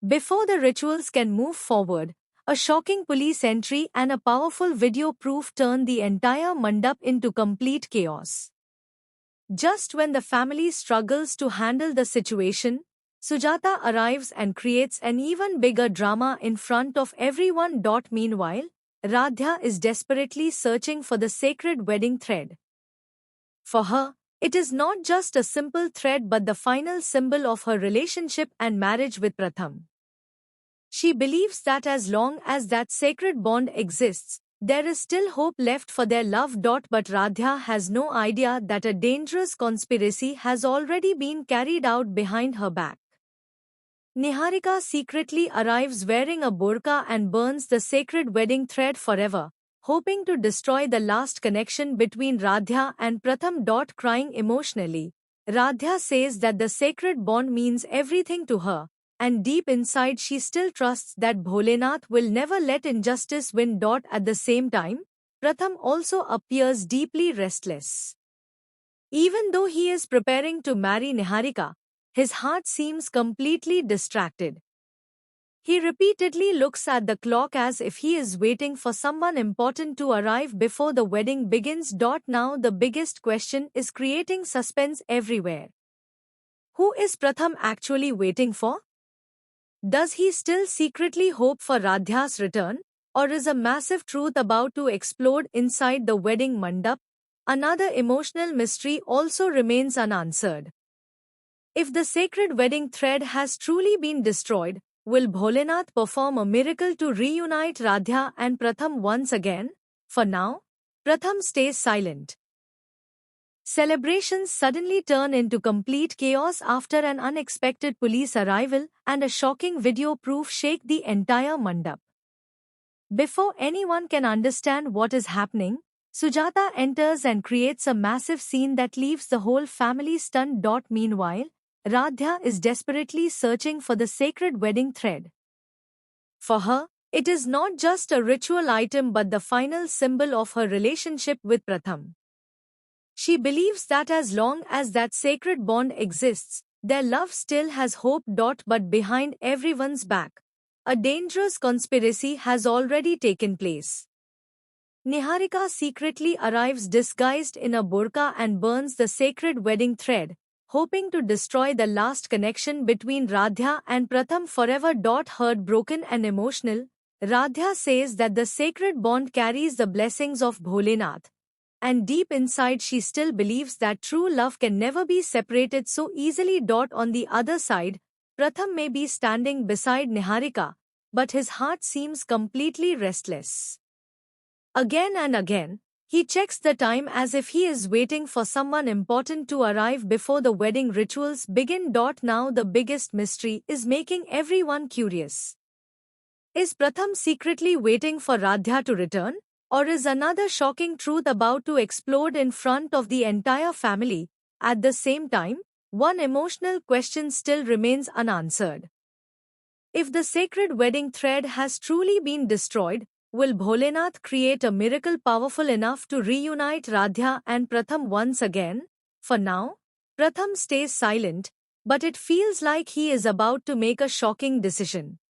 Before the rituals can move forward, a shocking police entry and a powerful video proof turn the entire mandap into complete chaos. Just when the family struggles to handle the situation, Sujata arrives and creates an even bigger drama in front of everyone. Meanwhile, Radhya is desperately searching for the sacred wedding thread. For her, it is not just a simple thread but the final symbol of her relationship and marriage with Pratham. She believes that as long as that sacred bond exists, there is still hope left for their love. But Radhya has no idea that a dangerous conspiracy has already been carried out behind her back. Niharika secretly arrives wearing a burqa and burns the sacred wedding thread forever, hoping to destroy the last connection between Radhya and Pratham. Crying emotionally, Radhya says that the sacred bond means everything to her, and deep inside she still trusts that Bholenath will never let injustice win. At the same time, Pratham also appears deeply restless. Even though he is preparing to marry Niharika, his heart seems completely distracted. He repeatedly looks at the clock as if he is waiting for someone important to arrive before the wedding begins. Now the biggest question is creating suspense everywhere. Who is Pratham actually waiting for? Does he still secretly hope for Radhya's return, or is a massive truth about to explode inside the wedding mandap? Another emotional mystery also remains unanswered. If the sacred wedding thread has truly been destroyed, will Bholenath perform a miracle to reunite Radhya and Pratham once again? For now, Pratham stays silent. Celebrations suddenly turn into complete chaos after an unexpected police arrival and a shocking video proof shake the entire mandap. Before anyone can understand what is happening, Sujata enters and creates a massive scene that leaves the whole family stunned. Meanwhile, Radhya is desperately searching for the sacred wedding thread. For her, it is not just a ritual item but the final symbol of her relationship with Pratham. She believes that as long as that sacred bond exists, their love still has hope. But behind everyone's back, a dangerous conspiracy has already taken place. Niharika secretly arrives disguised in a burqa and burns the sacred wedding thread, hoping to destroy the last connection between Radhya and Pratham forever. Heartbroken and emotional, Radhya says that the sacred bond carries the blessings of Bholenath, and deep inside she still believes that true love can never be separated so easily. On the other side, Pratham may be standing beside Niharika, but his heart seems completely restless. Again and again, he checks the time as if he is waiting for someone important to arrive before the wedding rituals begin. Now the biggest mystery is making everyone curious. Is Pratham secretly waiting for Radhya to return, or is another shocking truth about to explode in front of the entire family? At the same time, one emotional question still remains unanswered. If the sacred wedding thread has truly been destroyed, will Bholenath create a miracle powerful enough to reunite Radhya and Pratham once again? For now, Pratham stays silent, but it feels like he is about to make a shocking decision.